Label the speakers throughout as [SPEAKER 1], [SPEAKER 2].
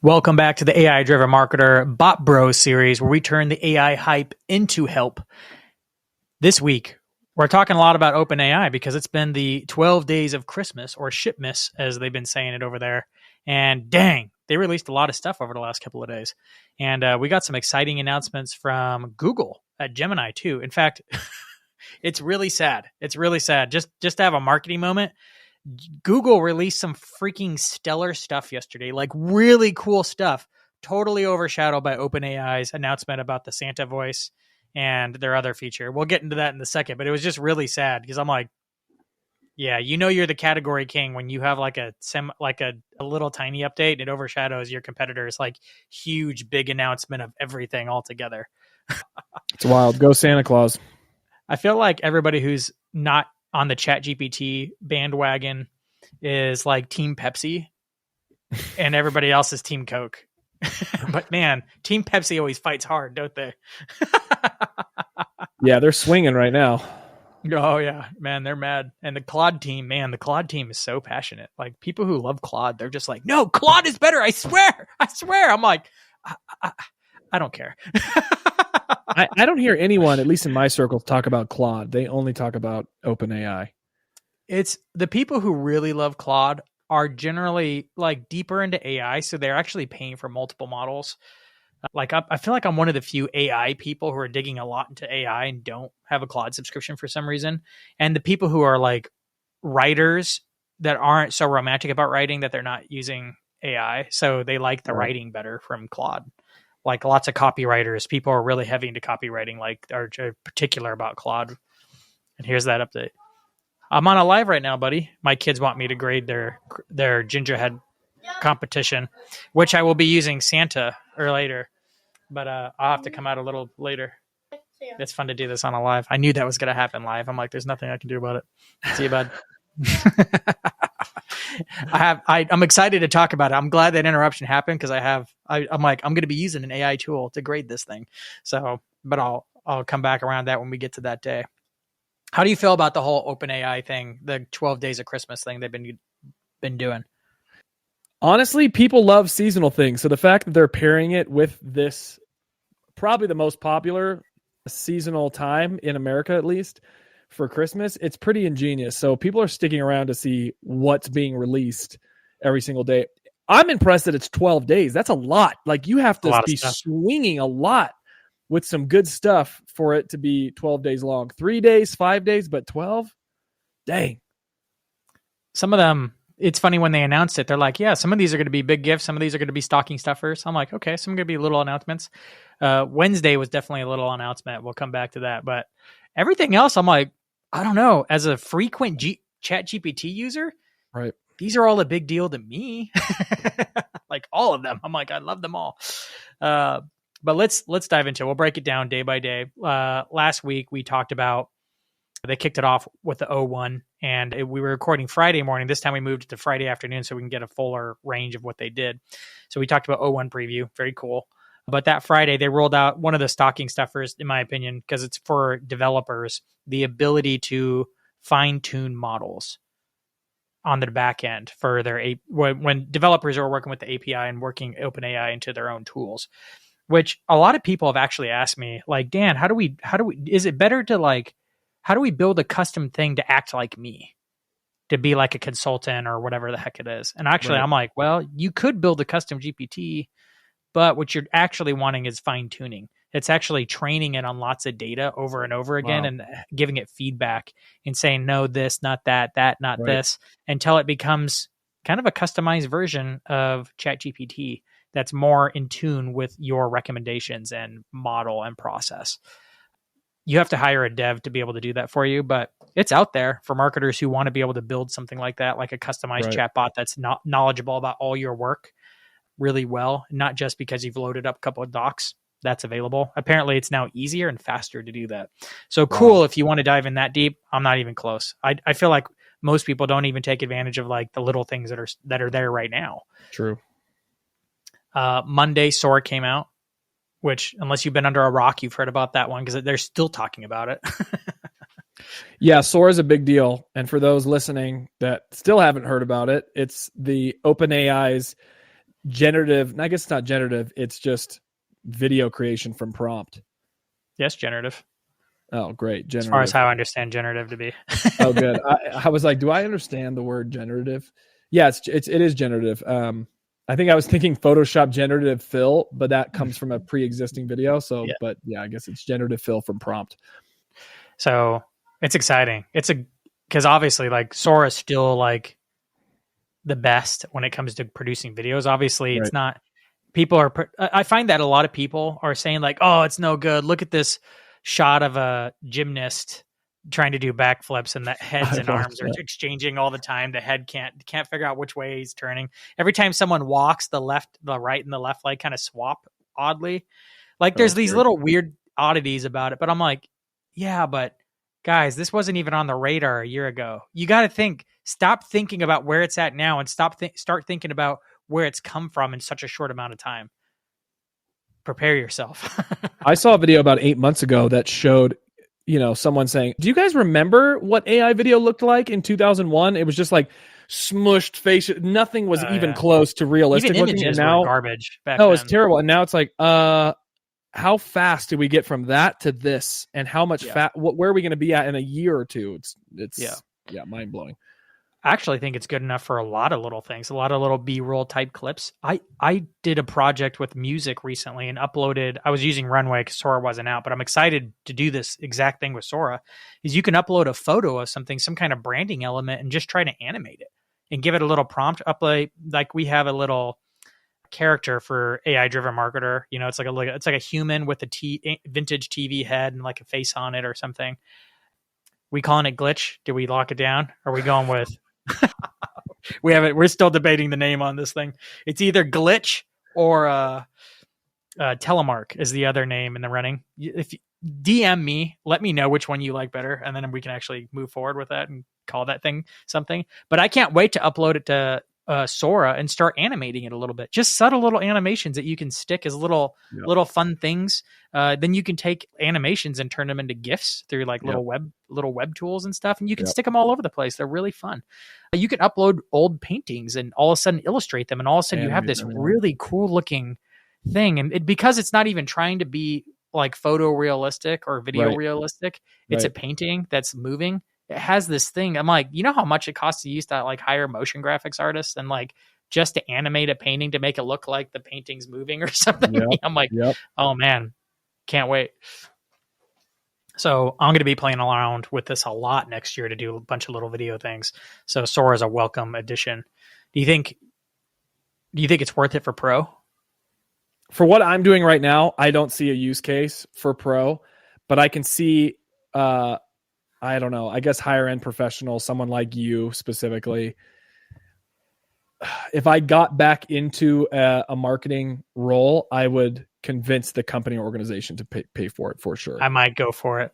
[SPEAKER 1] Welcome back to the AI Driven Marketer Bot Bros series, where we turn the AI hype into help. This week, we're talking a lot about OpenAI because it's been the 12 days of Christmas, or Shipmas, as they've been saying it over there. And dang, they released a lot of stuff over the last couple of days. And we got some exciting announcements from Google at Gemini, too. In fact, it's really sad. It's really sad. Just to have a marketing moment. Google released some freaking stellar stuff yesterday, like really cool stuff, totally overshadowed by OpenAI's announcement about the Santa voice and their other feature. We'll get into that in a second, but it was just really sad because I'm like, yeah, you know, you're the category king when you have like a little tiny update and it overshadows your competitors, like huge, big announcement of everything altogether.
[SPEAKER 2] It's wild. Go Santa Claus.
[SPEAKER 1] I feel like everybody who's not on the Chat GPT bandwagon is like Team Pepsi and everybody else is Team Coke. But man, Team Pepsi always fights hard, don't they?
[SPEAKER 2] Yeah, they're swinging right now.
[SPEAKER 1] Oh yeah, man, they're mad. And the Claude team is so passionate. Like people who love Claude, they're just like, no, Claude is better. I swear. I'm like, I don't care.
[SPEAKER 2] I don't hear anyone, at least in my circles, talk about Claude. They only talk about OpenAI.
[SPEAKER 1] It's the people who really love Claude are generally like deeper into AI. So they're actually paying for multiple models. Like I feel like I'm one of the few AI people who are digging a lot into AI and don't have a Claude subscription for some reason. And the people who are like writers that aren't so romantic about writing that they're not using AI. So they like the writing better from Claude. Like lots of copywriters, people are really heavy into copywriting, like are particular about Claude. And here's that update. I'm on a live right now, buddy. My kids want me to grade their gingerhead competition, which I will be using Santa or later, but I'll have to come out a little later. It's fun to do this on a live. I knew that was going to happen live. I'm like, there's nothing I can do about it. See you, bud. I'm excited to talk about it. I'm glad that interruption happened because I'm like, I'm going to be using an AI tool to grade this thing. So, but I'll come back around that when we get to that day. How do you feel about the whole OpenAI thing, the 12 days of Christmas thing they've been doing?
[SPEAKER 2] Honestly, people love seasonal things. So the fact that they're pairing it with this, probably the most popular seasonal time in America, at least for Christmas, it's pretty ingenious. So people are sticking around to see what's being released every single day. I'm impressed that it's 12 days. That's a lot. Like you have to be swinging a lot with some good stuff for it to be 12 days long. 3 days, 5 days, but 12? Dang.
[SPEAKER 1] Some of them, it's funny when they announced it, they're like, yeah, some of these are going to be big gifts. Some of these are going to be stocking stuffers. I'm like, okay, some are going to be little announcements. Wednesday was definitely a little announcement. We'll come back to that. But everything else, I'm like, I don't know. As a frequent Chat GPT user,
[SPEAKER 2] right?
[SPEAKER 1] These are all a big deal to me. Like all of them. I'm like, I love them all. But let's dive into it. We'll break it down day by day. Last week we talked about, they kicked it off with the O1 and we were recording Friday morning. This time we moved it to Friday afternoon so we can get a fuller range of what they did. So we talked about O1 preview. Very cool. But that Friday, they rolled out one of the stocking stuffers, in my opinion, because it's for developers, the ability to fine-tune models on the back end for their when developers are working with the API and working OpenAI into their own tools, which a lot of people have actually asked me, like, Dan, how do we, is it better to like, how do we build a custom thing to act like me, to be like a consultant or whatever the heck it is? And actually, right. I'm like, well, you could build a custom GPT, but what you're actually wanting is fine tuning. It's actually training it on lots of data over and over again and giving it feedback and saying, no, this, not that, not this, until it becomes kind of a customized version of Chat GPT that's more in tune with your recommendations and model and process. You have to hire a dev to be able to do that for you, but it's out there for marketers who want to be able to build something like that, like a customized chatbot that's not knowledgeable about all your work really well, not just because you've loaded up a couple of docs. That's available. Apparently it's now easier and faster to do that. So cool. If you want to dive in that deep, I'm not even close. I feel like most people don't even take advantage of like the little things that are there right now.
[SPEAKER 2] True.
[SPEAKER 1] Monday, Sora came out, which unless you've been under a rock, you've heard about that one because they're still talking about it.
[SPEAKER 2] Yeah, Sora is a big deal. And for those listening that still haven't heard about it, it's the OpenAI's generative. I guess it's not generative. It's just video creation from prompt.
[SPEAKER 1] Yes, generative.
[SPEAKER 2] Oh, great. Generative.
[SPEAKER 1] As far as how I understand generative to be.
[SPEAKER 2] Oh, good. I was like, do I understand the word generative? Yeah, it is generative. I think I was thinking Photoshop generative fill, but that comes from a pre-existing video. So, yeah. But yeah, I guess it's generative fill from prompt.
[SPEAKER 1] So it's exciting. Because obviously like Sora is still like the best when it comes to producing videos. Obviously It's not, I find that a lot of people are saying like, oh, it's no good. Look at this shot of a gymnast trying to do backflips and the heads and arms are exchanging all the time. The head can't figure out which way he's turning. Every time someone walks, the right and the left leg kind of swap oddly. Like there's these little weird oddities about it, but I'm like, yeah, but guys, this wasn't even on the radar a year ago. You got to stop thinking about where it's at now and start thinking about where it's come from in such a short amount of time. Prepare yourself.
[SPEAKER 2] I saw a video about 8 months ago that showed, someone saying, do you guys remember what AI video looked like in 2001? It was just like smushed face. Nothing was even close to realistic
[SPEAKER 1] even
[SPEAKER 2] looking.
[SPEAKER 1] Images
[SPEAKER 2] and now
[SPEAKER 1] were garbage back then.
[SPEAKER 2] It's terrible. And now it's like, how fast did we get from that to this? And how much where are we going to be at in a year or two? It's mind blowing.
[SPEAKER 1] I actually think it's good enough for a lot of little things, a lot of little B-roll type clips. I did a project with music recently and I was using Runway because Sora wasn't out, but I'm excited to do this exact thing with Sora, is you can upload a photo of something, some kind of branding element, and just try to animate it and give it a little prompt. Upload, like we have a little character for AI-driven marketer. It's like a human with a vintage TV head and like a face on it or something. We calling it Glitch? Did we lock it down? Are we going with... We're still debating the name on this thing. It's either Glitch or Telemark is the other name in the running. If you DM me, let me know which one you like better, and then we can actually move forward with that and call that thing something. But I can't wait to upload it to Sora and start animating it a little bit. Just subtle little animations that you can stick as little fun things. Then you can take animations and turn them into GIFs through like little web tools and stuff, and you can stick them all over the place. They're really fun. You can upload old paintings and all of a sudden illustrate them, and all of a sudden you have this really cool looking thing. And because it's not even trying to be like photorealistic or video realistic, it's a painting that's moving. It has this thing. I'm like, you know how much it costs to use that, like hire motion graphics artists and like just to animate a painting to make it look like the painting's moving or something. I'm like, oh man, can't wait. So I'm going to be playing around with this a lot next year to do a bunch of little video things. So Sora is a welcome addition. Do you think it's worth it for Pro?
[SPEAKER 2] For what I'm doing right now, I don't see a use case for Pro, but I can see, I don't know, I guess higher end professional, someone like you specifically. If I got back into a marketing role, I would convince the company or organization to pay for it for sure.
[SPEAKER 1] I might go for it.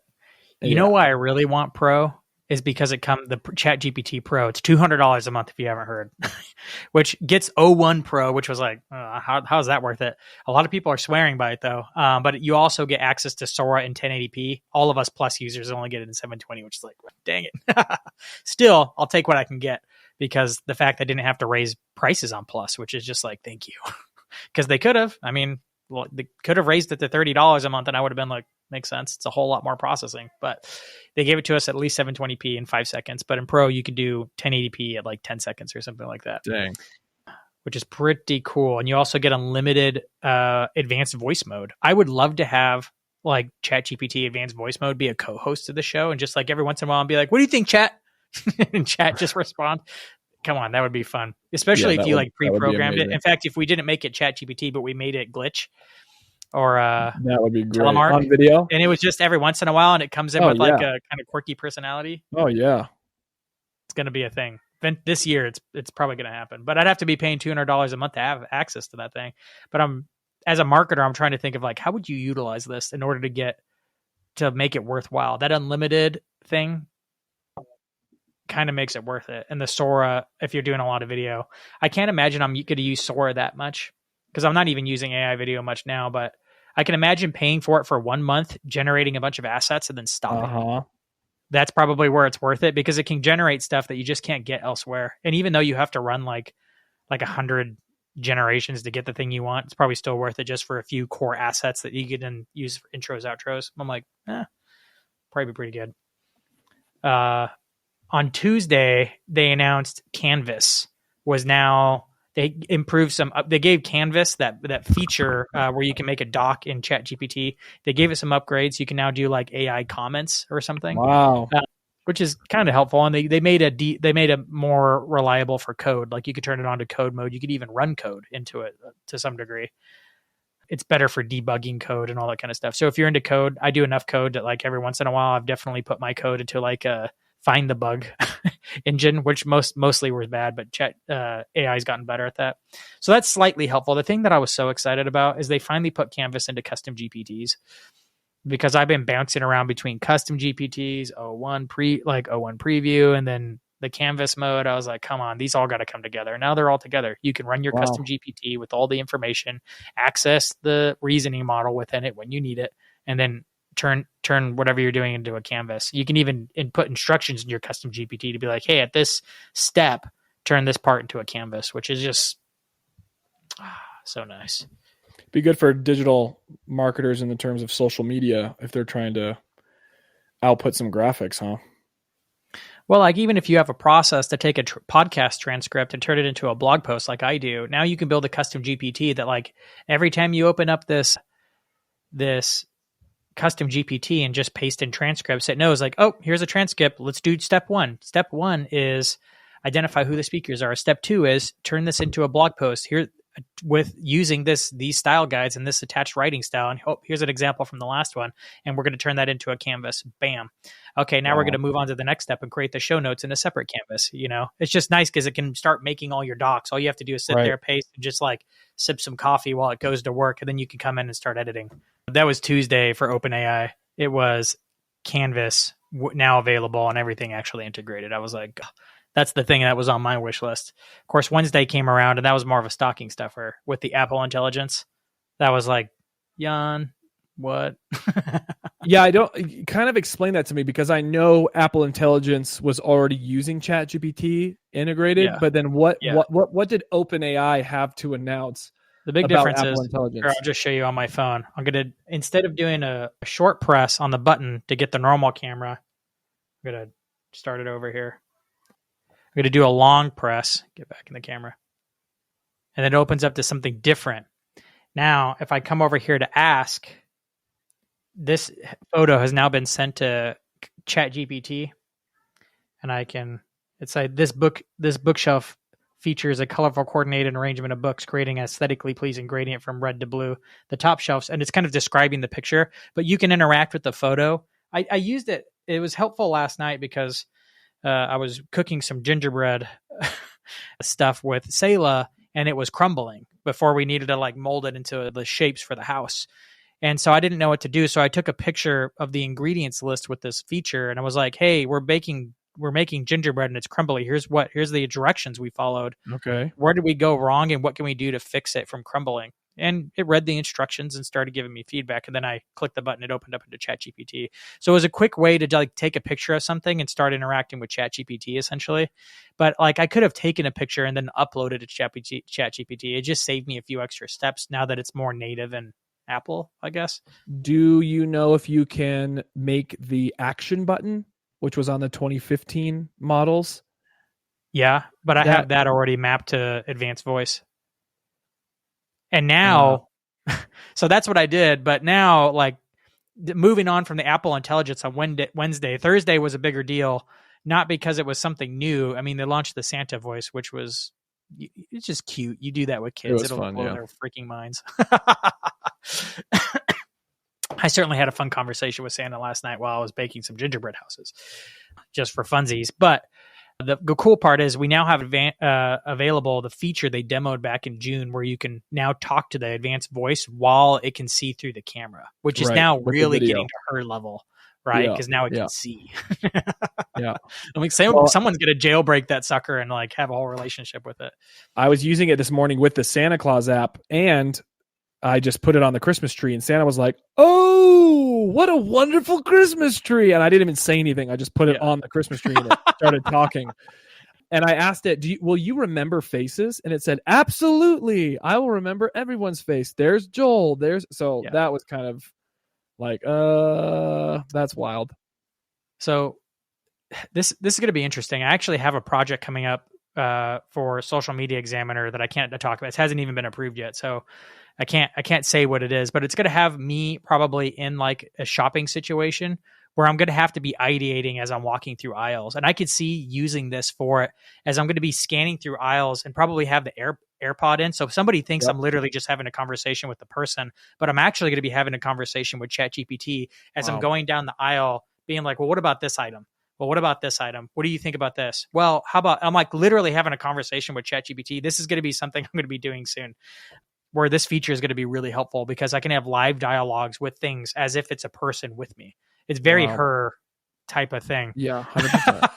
[SPEAKER 1] You know why I really want Pro is because the Chat GPT Pro. It's $200 a month if you haven't heard, which gets O1 Pro, which was like, how is that worth it? A lot of people are swearing by it though. But you also get access to Sora in 1080p. All of us Plus users only get it in 720, which is like, dang it. Still, I'll take what I can get because the fact I didn't have to raise prices on Plus, which is just like, thank you. Because they could have. I mean, they could have raised it to $30 a month and I would have been like, makes sense. It's a whole lot more processing, but they gave it to us at least 720p in 5 seconds. But in Pro, you can do 1080p at like 10 seconds or something like that.
[SPEAKER 2] Dang.
[SPEAKER 1] Which is pretty cool. And you also get unlimited advanced voice mode. I would love to have like Chat GPT advanced voice mode be a co-host of the show. And just like every once in a while, I'll be like, what do you think, chat? And chat just respond. Come on, that would be fun. Especially if you like pre-programmed it. In fact, if we didn't make it Chat GPT, but we made it Glitch or
[SPEAKER 2] that would be great.
[SPEAKER 1] Telemark
[SPEAKER 2] On video.
[SPEAKER 1] And it was just every once in a while and it comes in with like a kind of quirky personality.
[SPEAKER 2] Oh yeah.
[SPEAKER 1] It's going to be a thing. This year it's probably going to happen, but I'd have to be paying $200 a month to have access to that thing. But as a marketer, I'm trying to think of like, how would you utilize this in order to make it worthwhile? That unlimited thing kind of makes it worth it. And the Sora, if you're doing a lot of video, I can't imagine I'm going to use Sora that much because I'm not even using AI video much now, but I can imagine paying for it for 1 month, generating a bunch of assets and then stopping. That's probably where it's worth it because it can generate stuff that you just can't get elsewhere. And even though you have to run like 100 generations to get the thing you want. It's probably still worth it just for a few core assets that you can then use for intros, outros. I'm like, probably be pretty good. On Tuesday, they announced Canvas was now, they improved they gave Canvas that feature where you can make a doc in Chat GPT. They gave it some upgrades. You can now do like AI comments or something.
[SPEAKER 2] Wow.
[SPEAKER 1] Which is kind of helpful. And they made a more reliable for code. Like you could turn it on to code mode. You could even run code into it to some degree. It's better for debugging code and all that kind of stuff. So if you're into code, I do enough code that like every once in a while, I've definitely put my code into like a find the bug engine, which mostly was bad, but Chat AI's gotten better at that. So that's slightly helpful. The thing that I was so excited about is they finally put Canvas into custom GPTs, because I've been bouncing around between custom GPTs, O1 preview, and then the Canvas mode. I was like, come on, these all got to come together. Now they're all together. You can run your custom GPT with all the information, access the reasoning model within it when you need it, and then turn whatever you're doing into a Canvas. You can even input instructions in your custom GPT to be like, hey, at this step, turn this part into a Canvas, which is just so nice.
[SPEAKER 2] Be good for digital marketers in the terms of social media if they're trying to output some graphics, huh?
[SPEAKER 1] Well, like even if you have a process to take a podcast transcript and turn it into a blog post like I do, now you can build a custom GPT that like every time you open up this custom GPT and just paste in transcripts, it knows like, oh, here's a transcript. Let's do step 1. Step 1 is identify who the speakers are. Step 2 is turn this into a blog post here with using these style guides and this attached writing style. And here's an example from the last one. And we're going to turn that into a Canvas. Bam. Okay. Now we're going to move on to the next step and create the show notes in a separate Canvas. You know, it's just nice because it can start making all your docs. All you have to do is sit there, paste, and just like sip some coffee while it goes to work. And then you can come in and start editing. That was Tuesday for OpenAI. It was Canvas now available and everything actually integrated. I was like, that's the thing that was on my wish list. Of course, Wednesday came around and that was more of a stocking stuffer with the Apple Intelligence. That was like, Jan, what?
[SPEAKER 2] Yeah, I don't kind of explain that to me, because I know Apple Intelligence was already using Chat GPT integrated, but then what did OpenAI have to announce?
[SPEAKER 1] The big difference is, here, I'll just show you on my phone. I'm going to, instead of doing a short press on the button to get the normal camera, I'm going to start it over here. I'm going to do a long press, get back in the camera, and then it opens up to something different. Now, if I come over here to ask, this photo has now been sent to Chat GPT, and I can, it's like this bookshelf features a colorful coordinated arrangement of books, creating an aesthetically pleasing gradient from red to blue. The top shelves, and it's kind of describing the picture, but you can interact with the photo. I used it. It was helpful last night because I was cooking some gingerbread stuff with Selah, and it was crumbling before we needed to like mold it into the shapes for the house. And so I didn't know what to do. So I took a picture of the ingredients list with this feature, and I was like, hey, we're making gingerbread and it's crumbly. Here's the directions we followed. Okay. Where did we go wrong and what can we do to fix it from crumbling? And it read the instructions and started giving me feedback. And then I clicked the button, it opened up into Chat GPT. So it was a quick way to like take a picture of something and start interacting with Chat GPT essentially. But like I could have taken a picture and then uploaded it to Chat GPT. It just saved me a few extra steps now that it's more native and Apple, I guess. Do you know if you can make the action button, which was on the 2015 models? Yeah, but I have that already mapped to advanced voice. And now, so that's what I did. But now, like moving on from the Apple Intelligence on Wednesday, Thursday was a bigger deal, not because it was something new. I mean, they launched the Santa voice, which was, it's just cute. You do that with kids. It'll blow their freaking minds. I certainly had a fun conversation with Santa last night while I was baking some gingerbread houses just for funsies. But the cool part is we now have available the feature they demoed back in June where you can now talk to the advanced voice while it can see through the camera, which is now really getting to her level, right? Because now it can see. I mean, someone's going to jailbreak that sucker and like have a whole relationship with it. I was using it this morning with the Santa Claus app, and I just put it on the Christmas tree, and Santa was like, "Oh, what a wonderful Christmas tree!" And I didn't even say anything. I just put it on the Christmas tree and it started talking.
[SPEAKER 2] And I asked it, will you remember faces? And it said, absolutely. I will remember everyone's face. There's Joel. That was kind of like, that's wild.
[SPEAKER 1] So this is going to be interesting. I actually have a project coming up for Social Media Examiner that I can't talk about. It hasn't even been approved yet. So I can't say what it is, but it's going to have me probably in like a shopping situation where I'm going to have to be ideating as I'm walking through aisles. And I could see using this for it as I'm going to be scanning through aisles and probably have the AirPod in. So if somebody thinks I'm literally just having a conversation with the person, but I'm actually going to be having a conversation with Chat GPT as I'm going down the aisle being like, well, what about this item? Well, what about this item? What do you think about this? Well, how about, I'm like literally having a conversation with Chat GPT. This is going to be something I'm going to be doing soon, where this feature is going to be really helpful because I can have live dialogues with things as if it's a person with me. It's very her type of thing.
[SPEAKER 2] Yeah, 100%.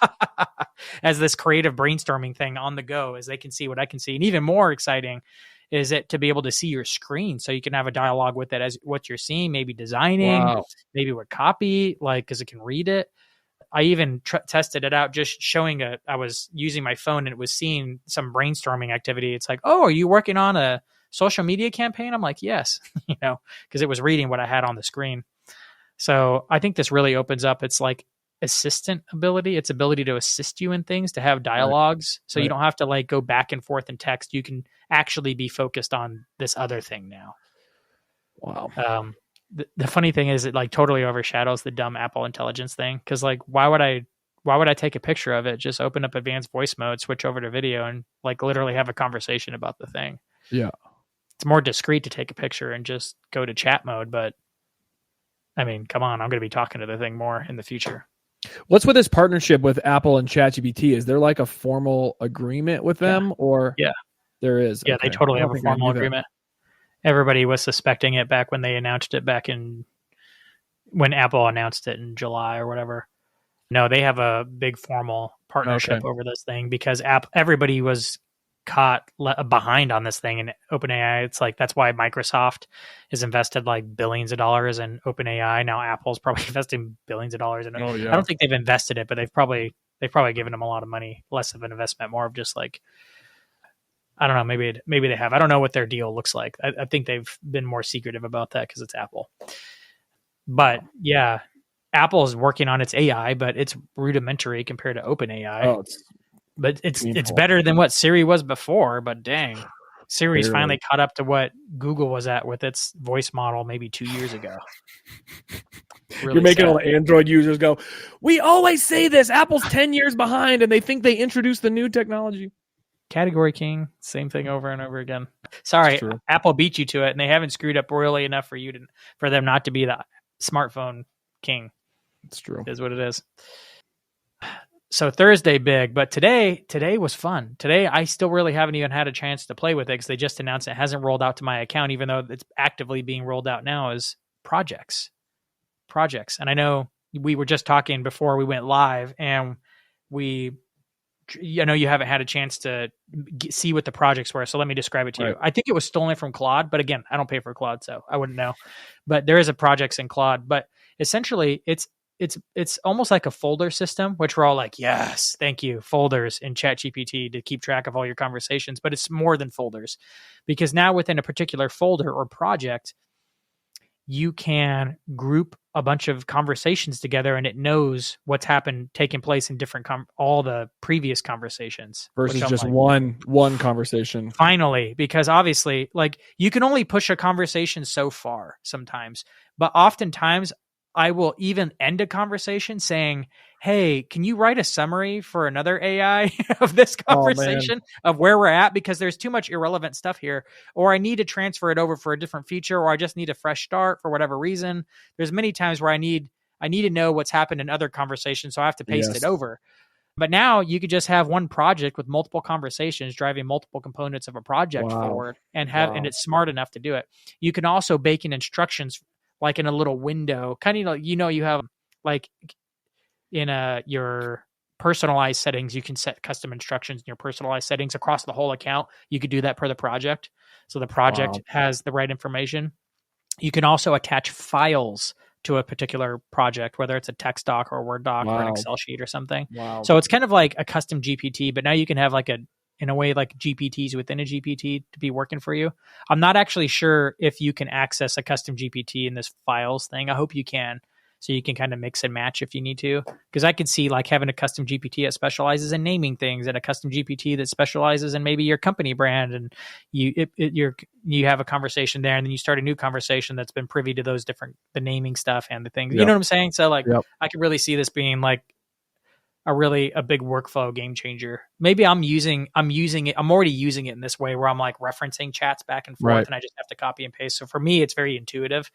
[SPEAKER 1] As this creative brainstorming thing on the go, as they can see what I can see. And even more exciting is it to be able to see your screen so you can have a dialogue with it as what you're seeing, maybe designing, maybe what copy, like, because it can read it. I even tested it out, just showing I was using my phone and it was seeing some brainstorming activity. It's like, oh, are you working on a social media campaign? I'm like, yes, because it was reading what I had on the screen. So I think this really opens up. It's like assistant ability. It's ability to assist you in things, to have dialogues. So you don't have to like go back and forth in text. You can actually be focused on this other thing now.
[SPEAKER 2] Wow.
[SPEAKER 1] The funny thing is it like totally overshadows the dumb Apple Intelligence thing. Cause like, why would I take a picture of it? Just open up advanced voice mode, switch over to video and like literally have a conversation about the thing.
[SPEAKER 2] Yeah.
[SPEAKER 1] It's more discreet to take a picture and just go to chat mode. But I mean, come on, I'm going to be talking to the thing more in the future.
[SPEAKER 2] What's with this partnership with Apple and Chat GPT? Is there like a formal agreement with them or?
[SPEAKER 1] Yeah,
[SPEAKER 2] there is.
[SPEAKER 1] Yeah. Okay. They totally have a formal agreement. Everybody was suspecting it back when they announced it when Apple announced it in July or whatever. No, they have a big formal partnership over this thing because everybody was caught behind on this thing in OpenAI. It's like, that's why Microsoft has invested like billions of dollars in OpenAI. Now Apple's probably investing billions of dollars in it. I don't think they've invested it, but they've probably given them a lot of money, less of an investment, more of just like, I don't know, maybe they have. I don't know what their deal looks like. I think they've been more secretive about that because it's Apple. But yeah, Apple is working on its AI, but it's rudimentary compared to OpenAI. But it's better than what Siri was before. But dang, Siri's finally caught up to what Google was at with its voice model maybe 2 years ago. Really You're
[SPEAKER 2] making all the Android users go, we always say this. Apple's 10 years behind, and they think they introduced the new technology.
[SPEAKER 1] Category king, same thing over and over again. Sorry, Apple beat you to it, and they haven't screwed up royally enough for them not to be the smartphone king.
[SPEAKER 2] It's true.
[SPEAKER 1] Is what it is. So Thursday big, but today was fun. Today I still really haven't even had a chance to play with it because they just announced it hasn't rolled out to my account, even though it's actively being rolled out now as projects. And I know we were just talking before we went live, and you haven't had a chance to see what the projects were. So let me describe it to you. I think it was stolen from Claude, but again, I don't pay for Claude, so I wouldn't know. But there is a projects in Claude, but essentially it's almost like a folder system, which we're all like, yes, thank you, folders in Chat GPT to keep track of all your conversations. But it's more than folders, because now within a particular folder or project, you can group a bunch of conversations together, and it knows what's taking place in different all the previous conversations
[SPEAKER 2] versus just like, one conversation.
[SPEAKER 1] Finally, because obviously, like, you can only push a conversation so far sometimes, but oftentimes I will even end a conversation saying, hey, can you write a summary for another AI of this conversation of where we're at? Because there's too much irrelevant stuff here, or I need to transfer it over for a different feature, or I just need a fresh start for whatever reason. There's many times where I need to know what's happened in other conversations, so I have to paste it over. But now you could just have one project with multiple conversations driving multiple components of a project forward, and and it's smart enough to do it. You can also bake in instructions like in a little window, kind of like, you have like in your personalized settings, you can set custom instructions in your personalized settings across the whole account. You could do that per the project. So the project has the right information. You can also attach files to a particular project, whether it's a text doc or a Word doc or an
[SPEAKER 2] Wow.
[SPEAKER 1] Excel sheet or something.
[SPEAKER 2] Wow.
[SPEAKER 1] So it's kind of like a custom GPT, but now you can have like in a way, like GPTs within a GPT to be working for you. I'm not actually sure if you can access a custom GPT in this files thing. I hope you can. So you can kind of mix and match if you need to. Because I could see like having a custom GPT that specializes in naming things and a custom GPT that specializes in maybe your company brand. And you have a conversation there, and then you start a new conversation that's been privy to those the naming stuff and the things.
[SPEAKER 2] Yep.
[SPEAKER 1] You know what I'm saying? So like
[SPEAKER 2] Yep.
[SPEAKER 1] I could really see this being like a big workflow game changer. Maybe I'm already using it in this way where I'm like referencing chats back and forth,
[SPEAKER 2] Right.
[SPEAKER 1] and I just have to copy and paste. So for me, it's very intuitive.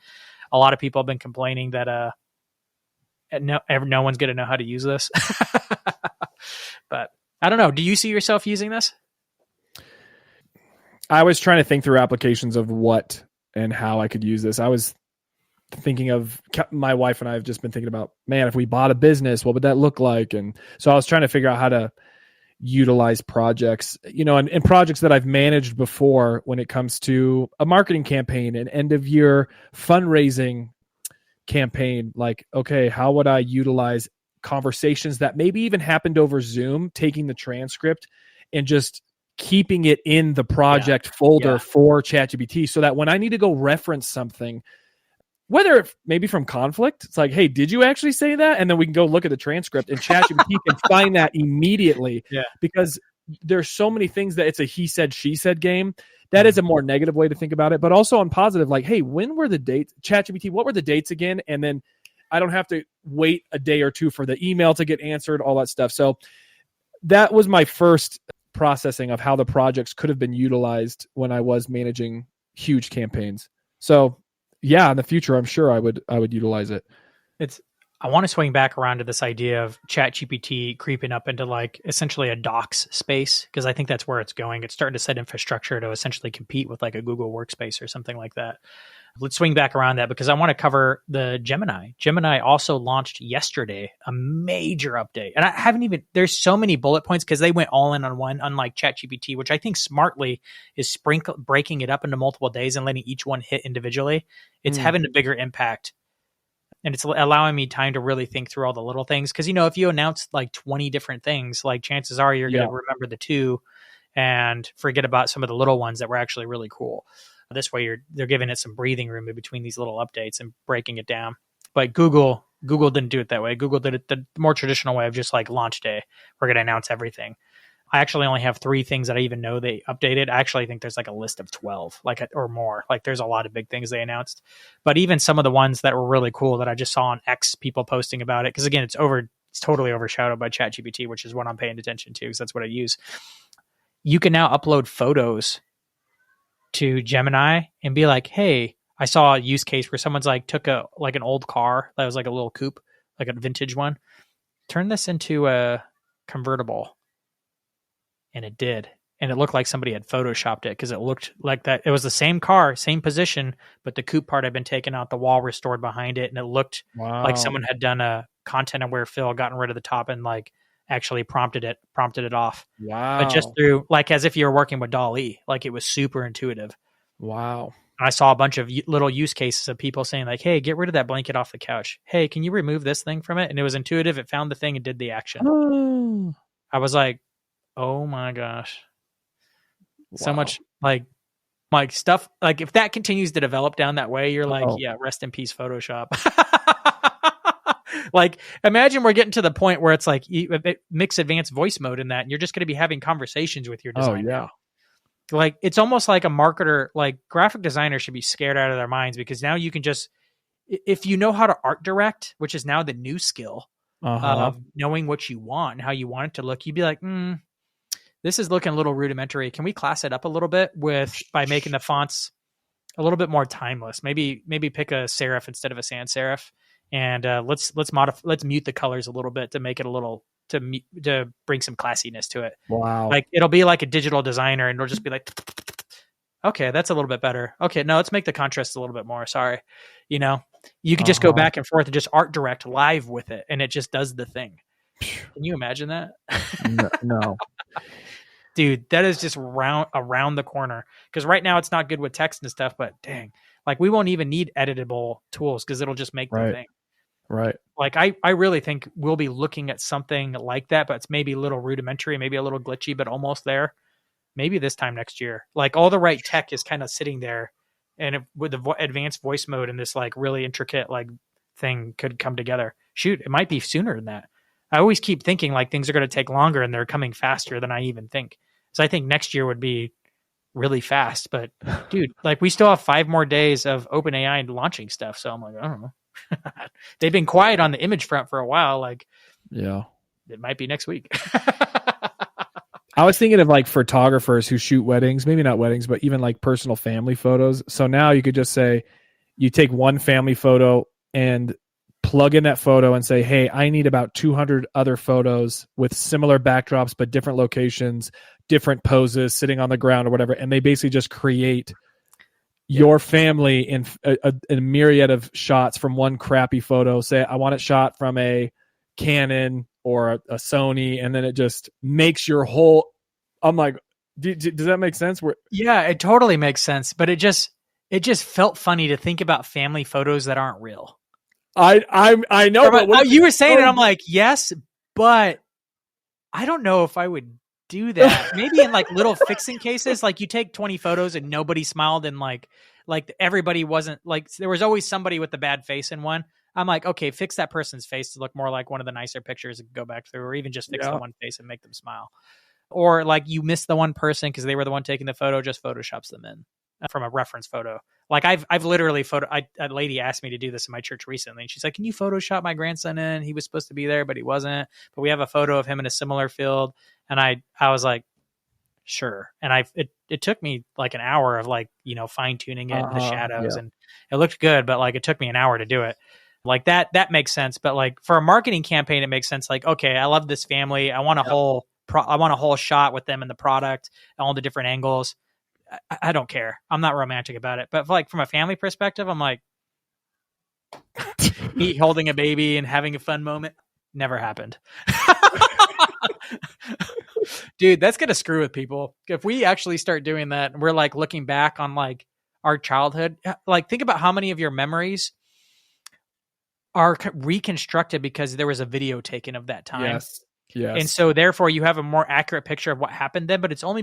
[SPEAKER 1] A lot of people have been complaining that no one's going to know how to use this. But I don't know. Do you see yourself using this?
[SPEAKER 2] I was trying to think through applications of what and how I could use this. I was thinking of, my wife and I have just been thinking about, man, if we bought a business, what would that look like? And so I was trying to figure out how to utilize projects, and projects that I've managed before when it comes to a marketing campaign, an end of year fundraising campaign. Like, okay, how would I utilize conversations that maybe even happened over Zoom, taking the transcript and just keeping it in the project folder for Chat GPT, so that when I need to go reference something, whether maybe from conflict, it's like, hey, did you actually say that? And then we can go look at the transcript, and Chat GPT can find that immediately.
[SPEAKER 1] Yeah.
[SPEAKER 2] Because there's so many things that it's a he said, she said game. That is a more negative way to think about it, but also on positive, like, hey, when were the dates? Chat GPT, what were the dates again? And then I don't have to wait a day or two for the email to get answered, all that stuff. So that was my first processing of how the projects could have been utilized when I was managing huge campaigns. So yeah, in the future, I'm sure I would utilize it.
[SPEAKER 1] I want to swing back around to this idea of Chat GPT creeping up into like essentially a docs space, because I think that's where it's going. It's starting to set infrastructure to essentially compete with like a Google Workspace or something like that. Let's swing back around that, because I want to cover the Gemini. Gemini also launched yesterday, a major update. And I haven't even, there's so many bullet points because they went all in on one, unlike ChatGPT, which I think smartly is breaking it up into multiple days and letting each one hit individually. It's having a bigger impact. And it's allowing me time to really think through all the little things. Because, if you announce like 20 different things, like chances are you're going to remember the two and forget about some of the little ones that were actually really cool. This way, they're giving it some breathing room in between these little updates and breaking it down. But Google didn't do it that way. Google did it the more traditional way of just like launch day. We're going to announce everything. I actually only have 3 things that I even know they updated. I actually think there's like a list of 12, or more. Like there's a lot of big things they announced. But even some of the ones that were really cool that I just saw on X, people posting about it, because again, it's totally overshadowed by ChatGPT, which is what I'm paying attention to, because that's what I use. You can now upload photos to Gemini and be like, hey, I saw a use case where someone's like took an old car that was like a little coupe, like a vintage one, turn this into a convertible. And it did. And it looked like somebody had photoshopped it, because it looked like that. It was the same car, same position, but the coupe part had been taken out, the wall restored behind it. And it looked like someone had done a content aware fill, gotten rid of the top, and like actually prompted it off.
[SPEAKER 2] Wow.
[SPEAKER 1] But just through, like, as if you were working with DALL-E, like it was super intuitive.
[SPEAKER 2] Wow.
[SPEAKER 1] I saw a bunch of little use cases of people saying like, hey, get rid of that blanket off the couch. Hey, can you remove this thing from it? And it was intuitive. It found the thing and did the action.
[SPEAKER 2] Oh.
[SPEAKER 1] I was like, oh my gosh.
[SPEAKER 2] Wow.
[SPEAKER 1] So much like stuff. Like if that continues to develop down that way, you're like, yeah, rest in peace, Photoshop. Like imagine we're getting to the point where it's like mix advanced voice mode in that, and you're just going to be having conversations with your designer.
[SPEAKER 2] Oh, yeah.
[SPEAKER 1] Like it's almost like a marketer, like graphic designers should be scared out of their minds, because now you can just, if you know how to art direct, which is now the new skill of knowing what you want and how you want it to look, you'd be like, this is looking a little rudimentary. Can we class it up a little bit by making the fonts a little bit more timeless? Maybe pick a serif instead of a sans serif, and let's mute the colors a little bit to make it a little to bring some classiness to it.
[SPEAKER 2] Wow.
[SPEAKER 1] Like it'll be like a digital designer, and it'll just be like, okay, that's a little bit better. Okay, no, let's make the contrast a little bit more. Sorry, you could just go back and forth and just art direct live with it, and it just does the thing. Can you imagine that?
[SPEAKER 2] No.
[SPEAKER 1] Dude, that is just around the corner. Because right now it's not good with text and stuff, but dang, like we won't even need editable tools because it'll just make the thing.
[SPEAKER 2] Right.
[SPEAKER 1] Like I really think we'll be looking at something like that, but it's maybe a little rudimentary, maybe a little glitchy, but almost there. Maybe this time next year. Like all the right tech is kind of sitting there, and with the advanced voice mode and this like really intricate like thing could come together. Shoot, it might be sooner than that. I always keep thinking like things are going to take longer and they're coming faster than I even think. So I think next year would be really fast. But dude, like we still have 5 more days of OpenAI launching stuff. So I'm like, I don't know. They've been quiet on the image front for a while. Like,
[SPEAKER 2] yeah,
[SPEAKER 1] it might be next week.
[SPEAKER 2] I was thinking of like photographers who shoot weddings, maybe not weddings, but even like personal family photos. So now you could just say, you take one family photo and plug in that photo and say, hey, I need about 200 other photos with similar backdrops, but different locations, different poses, sitting on the ground or whatever. And they basically just create your family in a myriad of shots from one crappy photo. Say, I want it shot from a Canon or a Sony, and then it just makes your whole. I'm like, does that make sense?
[SPEAKER 1] Yeah, it totally makes sense, but it just felt funny to think about family photos that aren't real.
[SPEAKER 2] I know,
[SPEAKER 1] but you were saying it. I'm like, yes, but I don't know if I would do that. Maybe in like little fixing cases, like you take 20 photos and nobody smiled, and like everybody wasn't like, there was always somebody with the bad face in one. I'm like, okay, fix that person's face to look more like one of the nicer pictures and go back through, or even just fix the one face and make them smile. Or like you missed the one person because they were the one taking the photo, just Photoshops them in from a reference photo. Like I've literally a lady asked me to do this in my church recently, and she's like, can you Photoshop my grandson in? He was supposed to be there, but he wasn't. But we have a photo of him in a similar field. And I was like, sure. And it took me like an hour of like, fine tuning it and the shadows, and it looked good, but like it took me an hour to do it. Like that makes sense. But like for a marketing campaign, it makes sense. Like, okay, I love this family. I want a whole shot with them in the product, all the different angles. I don't care. I'm not romantic about it. But like from a family perspective, I'm like, me holding a baby and having a fun moment never happened. Dude, that's going to screw with people. If we actually start doing that and we're like looking back on like our childhood, like think about how many of your memories are reconstructed because there was a video taken of that time.
[SPEAKER 2] Yes.
[SPEAKER 1] And so therefore you have a more accurate picture of what happened then, but it's only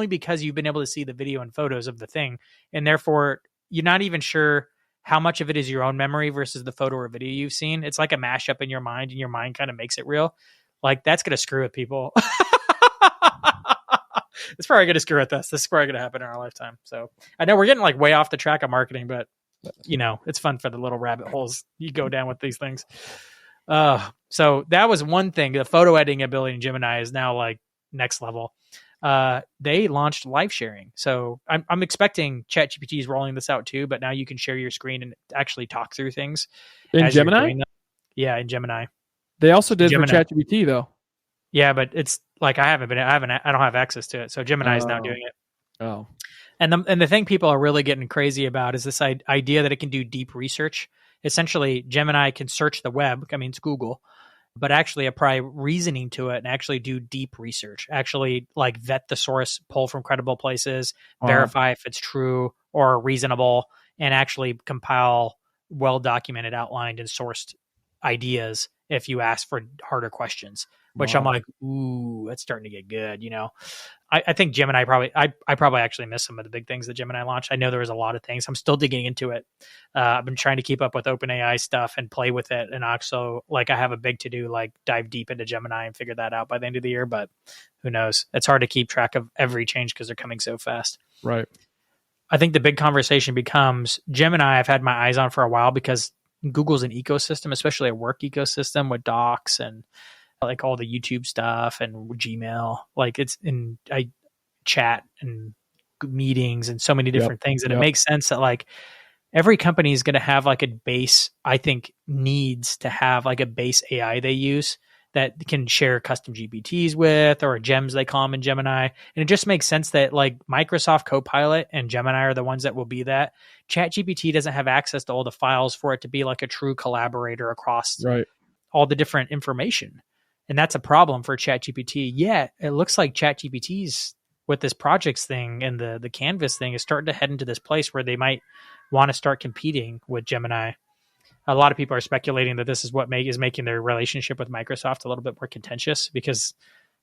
[SPEAKER 1] because you've been able to see the video and photos of the thing. And therefore you're not even sure how much of it is your own memory versus the photo or video you've seen. It's like a mashup in your mind, and your mind kind of makes it real. Like that's going to screw with people. It's probably going to screw with us. This is probably going to happen in our lifetime. So I know we're getting like way off the track of marketing, but it's fun for the little rabbit holes you go down with these things. So that was one thing. The photo editing ability in Gemini is now like next level. They launched live sharing. So I'm expecting Chat GPT is rolling this out too, but now you can share your screen and actually talk through things.
[SPEAKER 2] In Gemini?
[SPEAKER 1] Yeah, in Gemini.
[SPEAKER 2] They also did for Chat GPT though.
[SPEAKER 1] Yeah, but it's like I don't have access to it. So Gemini is now doing it.
[SPEAKER 2] Oh.
[SPEAKER 1] And the thing people are really getting crazy about is this idea that it can do deep research. Essentially, Gemini can search the web. I mean, it's Google, but actually apply reasoning to it and actually do deep research. Actually, like vet the source, pull from credible places, verify if it's true or reasonable, and actually compile well-documented, outlined, and sourced ideas if you ask for harder questions. Which I'm like, ooh, that's starting to get good. I think Gemini I probably actually missed some of the big things that Gemini launched. I know there was a lot of things. I'm still digging into it. I've been trying to keep up with OpenAI stuff and play with it. And also like I have a big to do, like dive deep into Gemini and figure that out by the end of the year. But who knows? It's hard to keep track of every change because they're coming so fast.
[SPEAKER 2] Right.
[SPEAKER 1] I think the big conversation becomes Gemini. I've had my eyes on for a while because Google's an ecosystem, especially a work ecosystem with Docs and like all the YouTube stuff and Gmail, like it's in chat and meetings and so many different things. And it makes sense that like every company is going to have like a base, I think needs to have like a base AI they use that can share custom GPTs with, or gems they call them in Gemini. And it just makes sense that like Microsoft Copilot and Gemini are the ones that will be that. Chat GPT doesn't have access to all the files for it to be like a true collaborator across all the different information. And that's a problem for Chat GPT. Yet it looks like Chat GPT's with this projects thing and the Canvas thing is starting to head into this place where they might want to start competing with Gemini. A lot of people are speculating that this is what is making their relationship with Microsoft a little bit more contentious because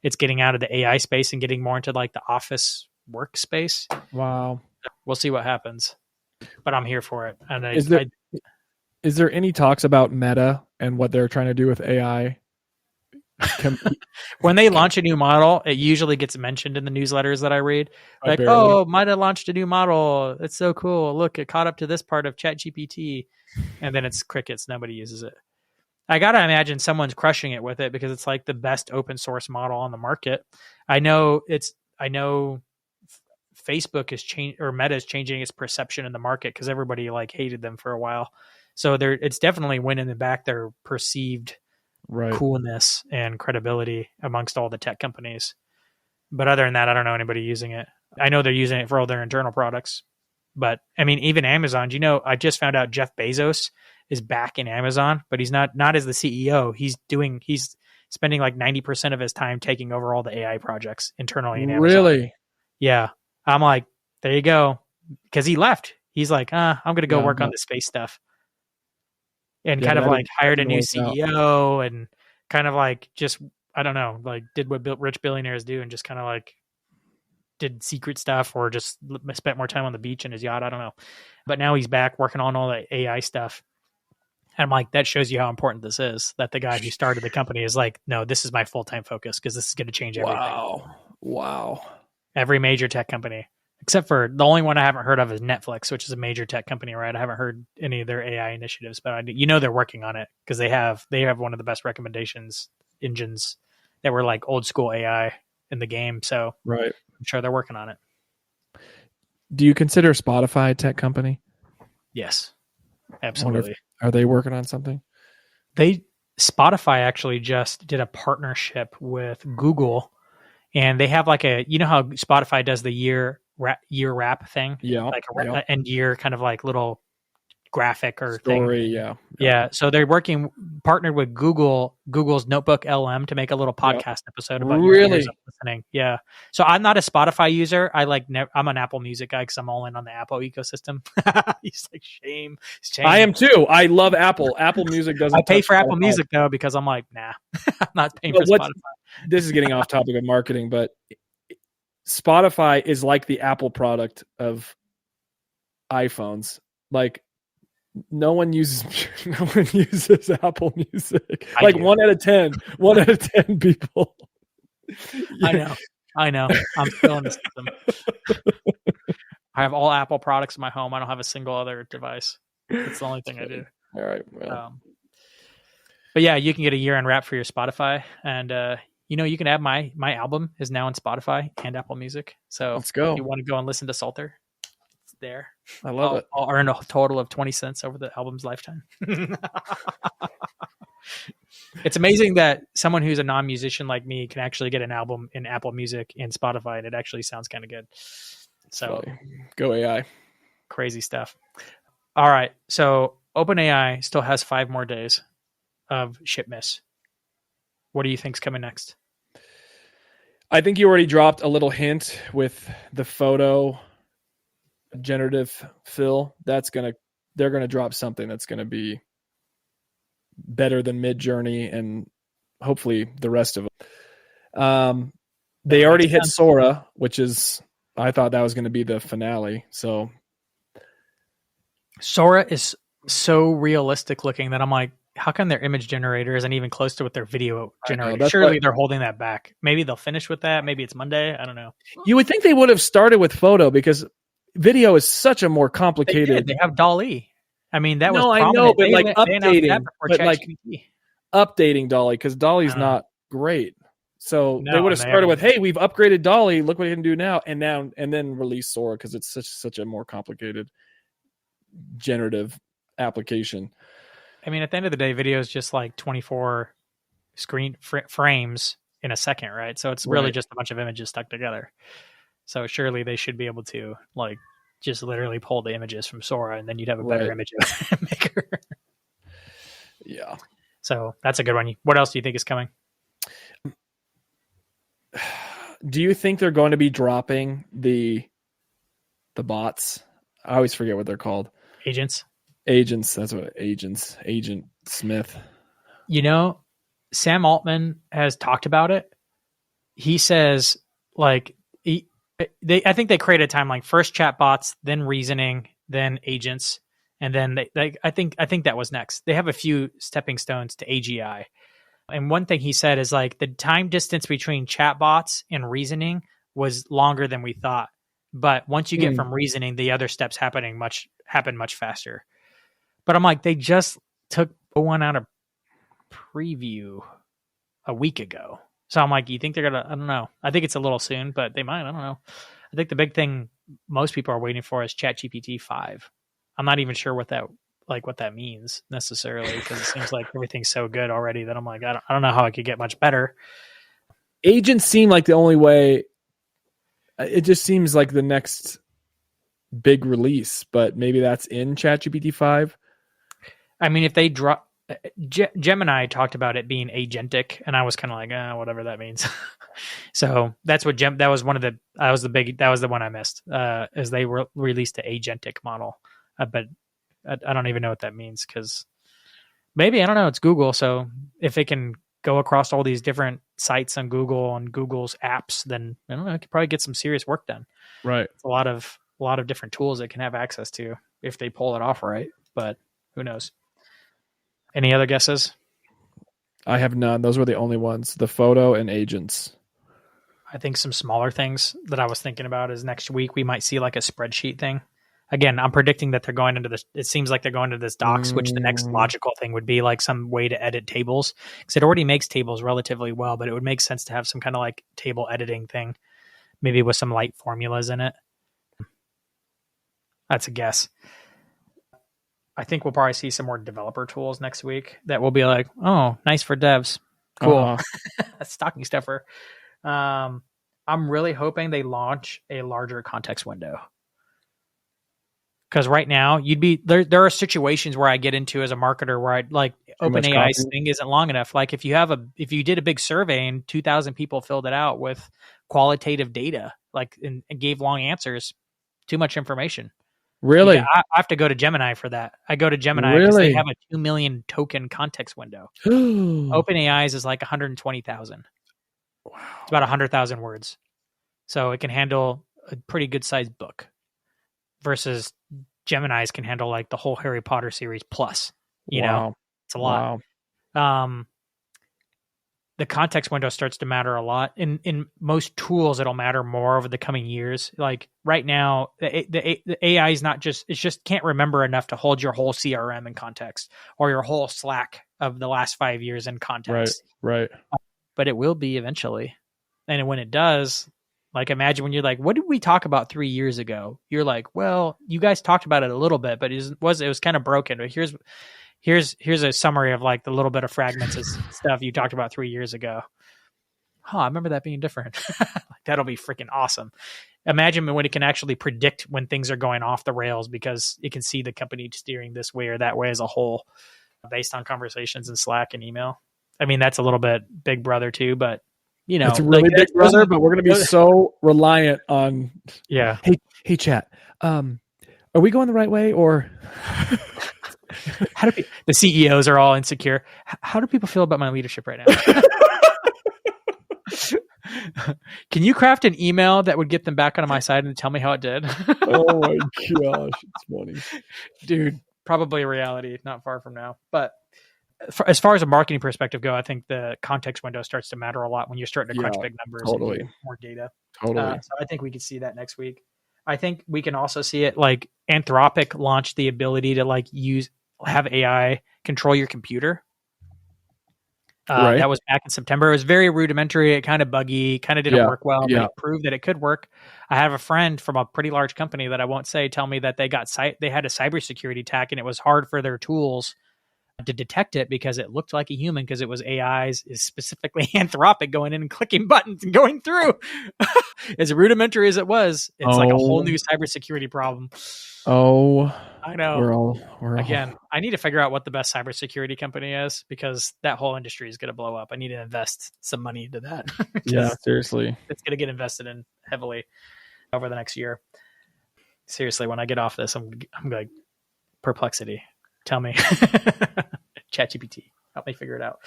[SPEAKER 1] it's getting out of the AI space and getting more into like the office workspace.
[SPEAKER 2] Wow.
[SPEAKER 1] We'll see what happens, but I'm here for it. And
[SPEAKER 2] is there any talks about Meta and what they're trying to do with AI?
[SPEAKER 1] When they launch a new model, it usually gets mentioned in the newsletters that I read. Like,
[SPEAKER 2] barely.
[SPEAKER 1] oh, Meta launched a new model. It's so cool. Look, it caught up to this part of Chat GPT. And then it's crickets. Nobody uses it. I got to imagine someone's crushing it with it because it's like the best open source model on the market. I know Facebook is Meta is changing its perception in the market because everybody like hated them for a while. So it's definitely winning back their perceived coolness and credibility amongst all the tech companies. But other than that, I don't know anybody using it. I know they're using it for all their internal products. But I mean, even Amazon, I just found out Jeff Bezos is back in Amazon, but he's not as the CEO. He's spending like 90% of his time taking over all the AI projects internally in Amazon.
[SPEAKER 2] Really?
[SPEAKER 1] Yeah. I'm like, there you go. Because he left. He's like, I'm going to go work on the space stuff. And kind of like hired a new CEO and kind of like just, I don't know, like did what rich billionaires do and just kind of like did secret stuff or just spent more time on the beach in his yacht. I don't know. But now he's back working on all the AI stuff. And I'm like, that shows you how important this is, that the guy who started the company is like, no, this is my full-time focus because this is going to change everything.
[SPEAKER 2] Wow.
[SPEAKER 1] Every major tech company, except for the only one I haven't heard of is Netflix, which is a major tech company, right? I haven't heard any of their AI initiatives, but they're working on it because they have one of the best recommendations engines that were like old school AI in the game. So
[SPEAKER 2] right.
[SPEAKER 1] I'm sure they're working on it.
[SPEAKER 2] Do you consider Spotify a tech company?
[SPEAKER 1] Yes, absolutely.
[SPEAKER 2] Are they working on something?
[SPEAKER 1] Spotify actually just did a partnership with Google, and they have like how Spotify does the year wrap thing, like end year kind of like little graphic or
[SPEAKER 2] story,
[SPEAKER 1] thing. Yeah. So they're partnered with Google's Notebook LM to make a little podcast episode about your years of listening. Yeah. So I'm not a Spotify user. I'm an Apple Music guy because I'm all in on the Apple ecosystem. He's like, shame.
[SPEAKER 2] I am too. I love Apple. Apple Music doesn't.
[SPEAKER 1] I pay for Apple Music though because I'm like, nah, I'm not paying for Spotify.
[SPEAKER 2] This is getting off topic of marketing, but Spotify is like the Apple product of iPhones. Like, no one uses Apple Music. Like 1 out of 10 people.
[SPEAKER 1] Yeah. I know. I'm still in the system. I have all Apple products in my home. I don't have a single other device. That's the only thing I do.
[SPEAKER 2] All right. Well.
[SPEAKER 1] But yeah, you can get a year-end wrap for your Spotify, and you can have my album is now on Spotify and Apple Music. So
[SPEAKER 2] let's go.
[SPEAKER 1] If you want to go and listen to Salter, it's there.
[SPEAKER 2] I love it.
[SPEAKER 1] I'll earn a total of 20 cents over the album's lifetime. It's amazing that someone who's a non-musician like me can actually get an album in Apple Music and Spotify, and it actually sounds kind of good. So
[SPEAKER 2] go AI.
[SPEAKER 1] Crazy stuff. All right. So OpenAI still has 5 more days of Shipmas. What do you think's coming next?
[SPEAKER 2] I think you already dropped a little hint with the photo generative fill. They're gonna drop something that's gonna be better than Midjourney and hopefully the rest of them. They already hit Sora, which is, I thought that was going to be the finale. So
[SPEAKER 1] Sora is so realistic looking that I'm like, how come their image generator isn't even close to what their video generator? Surely they're holding that back. Maybe they'll finish with that. Maybe it's Monday. I don't know.
[SPEAKER 2] You would think they would have started with photo because video is such a more complicated.
[SPEAKER 1] They have DALL-E. I mean, that was
[SPEAKER 2] I know, but updating DALL-E because DALL-E's not great. So they would have started with, "Hey, we've upgraded DALL-E. Look what you can do now," and then release Sora because it's such a more complicated generative application.
[SPEAKER 1] I mean, at the end of the day, video is just like 24 screen frames in a second, right? So it's really just a bunch of images stuck together. So surely they should be able to like just literally pull the images from Sora, and then you'd have a better image maker.
[SPEAKER 2] Yeah.
[SPEAKER 1] So that's a good one. What else do you think is coming?
[SPEAKER 2] do you think they're going to be dropping the bots? I always forget what they're called.
[SPEAKER 1] Agents.
[SPEAKER 2] That's what agents. Agent Smith.
[SPEAKER 1] Sam Altman has talked about it. He says like I think they create a timeline: first chatbots, then reasoning, then agents, and then I think that was next. They have a few stepping stones to AGI. And one thing he said is like the time distance between chatbots and reasoning was longer than we thought. But once you get from reasoning, the other steps happen much faster. But I'm like, they just took one out of preview a week ago. So I'm like, you think they're going to, I don't know. I think it's a little soon, but they might. I don't know. I think the big thing most people are waiting for is Chat GPT 5. I'm not even sure what that means necessarily, because it seems like everything's so good already that I'm like, I don't know how it could get much better.
[SPEAKER 2] Agents seem like the only way. It just seems like the next big release, but maybe that's in ChatGPT 5.
[SPEAKER 1] I mean, if they drop Gemini talked about it being agentic, and I was kind of like, whatever that means. So that's what that was the one I missed, as they released the agentic model. But I don't even know what that means, because maybe, I don't know, it's Google. So if it can go across all these different sites on Google and Google's apps, then I don't know, it could probably get some serious work done.
[SPEAKER 2] Right.
[SPEAKER 1] It's a lot of different tools it can have access to if they pull it off right, but who knows? Any other guesses?
[SPEAKER 2] I have none. Those were the only ones. The photo and agents.
[SPEAKER 1] I think some smaller things that I was thinking about is next week we might see like a spreadsheet thing. Again, I'm predicting that they're going into this. It seems like they're going to this docs, which the next logical thing would be like some way to edit tables, because it already makes tables relatively well, but it would make sense to have some kind of like table editing thing, maybe with some light formulas in it. That's a guess. I think we'll probably see some more developer tools next week that will be like, oh, nice for devs. Cool. Stocking stuffer. I'm really hoping they launch a larger context window. Because right now there are situations where I get into as a marketer where I like OpenAI's thing isn't long enough. Like if you did a big survey and 2,000 people filled it out with qualitative data, like and gave long answers, too much information.
[SPEAKER 2] Really?
[SPEAKER 1] Yeah, I have to go to Gemini for that. I go to Gemini because they have a 2 million token context window. OpenAI's is like 120,000. Wow. It's about 100,000 words. So it can handle a pretty good sized book, versus Gemini's can handle like the whole Harry Potter series plus. You know, it's a lot. Wow. The context window starts to matter a lot. In most tools, it'll matter more over the coming years. Like right now, the AI is not just, it just can't remember enough to hold your whole CRM in context or your whole Slack of the last 5 years in context.
[SPEAKER 2] Right.
[SPEAKER 1] But it will be eventually. And when it does, like imagine when you're like, what did we talk about 3 years ago? You're like, well, you guys talked about it a little bit, but it was kind of broken. But here's a summary of like the little bit of fragments of stuff you talked about 3 years ago. I remember that being different. That'll be freaking awesome. Imagine when it can actually predict when things are going off the rails, because it can see the company steering this way or that way as a whole based on conversations in Slack and email. I mean, that's a little bit Big Brother too, but you know,
[SPEAKER 2] it's really Big Brother, but we're going to be so reliant on.
[SPEAKER 1] Yeah.
[SPEAKER 2] Hey, chat. Are we going the right way, or?
[SPEAKER 1] The CEOs are all insecure. How do people feel about my leadership right now? Can you craft an email that would get them back onto my side and tell me how it did?
[SPEAKER 2] Oh my gosh, it's funny.
[SPEAKER 1] Dude, probably a reality not far from now. But as far as a marketing perspective go, I think the context window starts to matter a lot when you're starting to crunch big numbers and get more data.
[SPEAKER 2] Totally.
[SPEAKER 1] So I think we could see that next week. I think we can also see it like Anthropic launched the ability to have AI control your computer. That was back in September. It was very rudimentary, kind of buggy, kind of didn't work well, but it proved that it could work. I have a friend from a pretty large company that I won't say tell me that they had a cybersecurity attack, and it was hard for their tools to detect it because it looked like a human, because it was AI's, is specifically Anthropic going in and clicking buttons and going through. As rudimentary as it was, it's like a whole new cybersecurity problem.
[SPEAKER 2] Oh
[SPEAKER 1] I know.
[SPEAKER 2] We're
[SPEAKER 1] Again, I need to figure out what the best cybersecurity company is, because that whole industry is going to blow up. I need to invest some money into that.
[SPEAKER 2] Yeah, seriously.
[SPEAKER 1] It's going to get invested in heavily over the next year. Seriously, when I get off this, I'm like, Perplexity, tell me. Chat GPT, help me figure it out.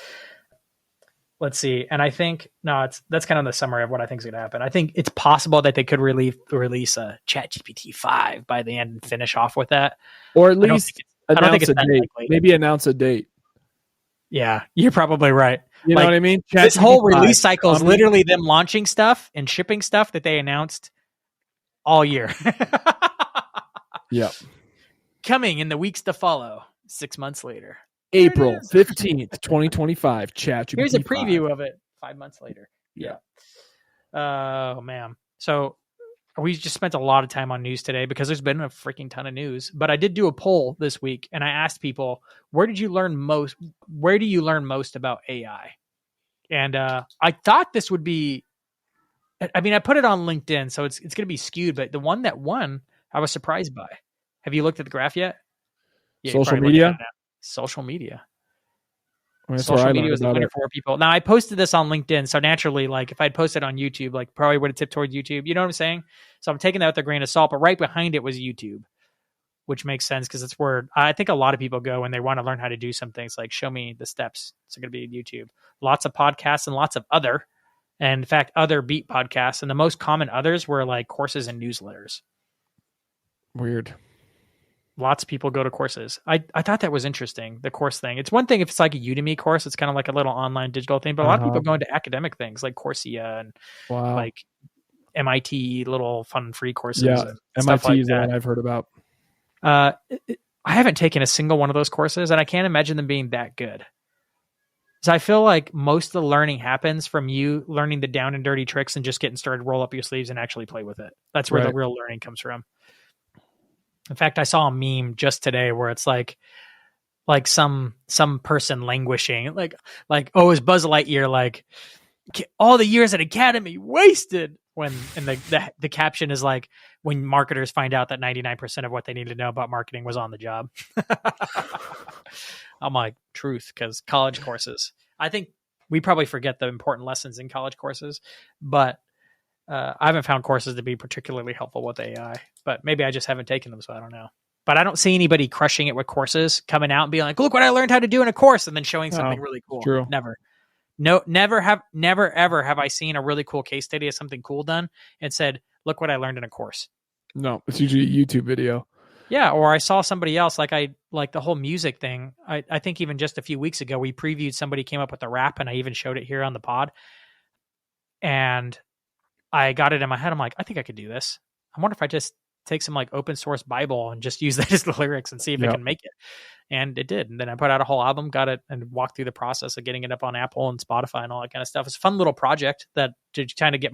[SPEAKER 1] Let's see. And I think, that's kind of the summary of what I think is going to happen. I think it's possible that they could release a Chat GPT 5 by the end and finish off with that.
[SPEAKER 2] Or at least announce a date.
[SPEAKER 1] Likely.
[SPEAKER 2] Maybe announce a date.
[SPEAKER 1] Yeah, you're probably right.
[SPEAKER 2] You know what I mean?
[SPEAKER 1] This whole release cycle is literally them launching stuff and shipping stuff that they announced all year.
[SPEAKER 2] Yeah.
[SPEAKER 1] Coming in the weeks to follow, 6 months later.
[SPEAKER 2] April 15th, 2025. Chat GPT.
[SPEAKER 1] Here's a preview of it 5 months later.
[SPEAKER 2] Yeah.
[SPEAKER 1] Oh, man. So we just spent a lot of time on news today because there's been a freaking ton of news. But I did do a poll this week, and I asked people, where do you learn most about AI? And I thought this would be, I mean, I put it on LinkedIn, so it's going to be skewed. But the one that won, I was surprised by. Have you looked at the graph yet? Yeah,
[SPEAKER 2] social media?
[SPEAKER 1] Social media.
[SPEAKER 2] That's
[SPEAKER 1] social media was the winner for people. Now, I posted this on LinkedIn, so naturally, like if I'd posted on YouTube, like probably would have tipped towards YouTube. You know what I'm saying? So I'm taking that with a grain of salt. But right behind it was YouTube, which makes sense because it's where I think a lot of people go when they want to learn how to do some things. Like, show me the steps. It's going to be YouTube. Lots of podcasts and lots of other. And in fact, other beat podcasts. And the most common others were like courses and newsletters.
[SPEAKER 2] Weird.
[SPEAKER 1] Lots of people go to courses. I thought that was interesting, the course thing. It's one thing if it's like a Udemy course, it's kind of like a little online digital thing, but a lot of people go into academic things like Coursera and like MIT little fun free courses.
[SPEAKER 2] Yeah, MIT is the one I've heard about.
[SPEAKER 1] I haven't taken a single one of those courses, and I can't imagine them being that good. So I feel like most of the learning happens from you learning the down and dirty tricks and just getting started, roll up your sleeves and actually play with it. That's where the real learning comes from. In fact, I saw a meme just today where it's like some person languishing, like oh, is Buzz Lightyear like all the years at Academy wasted? And the caption is like, when marketers find out that 99% of what they need to know about marketing was on the job. I'm like, truth, because college courses. I think we probably forget the important lessons in college courses, but I haven't found courses to be particularly helpful with AI, but maybe I just haven't taken them, so I don't know. But I don't see anybody crushing it with courses, coming out and being like, look what I learned how to do in a course, and then showing something really cool.
[SPEAKER 2] True.
[SPEAKER 1] Never ever have I seen a really cool case study of something cool done and said, look what I learned in a course.
[SPEAKER 2] No, it's usually a YouTube video.
[SPEAKER 1] Yeah, or I saw somebody else, like the whole music thing. I think even just a few weeks ago, we previewed somebody came up with a rap, and I even showed it here on the pod. And I got it in my head. I'm like, I think I could do this. I wonder if I just take some like open source Bible and just use that as the lyrics and see if it can make it. And it did. And then I put out a whole album, got it, and walked through the process of getting it up on Apple and Spotify and all that kind of stuff. It's a fun little project that to kind of get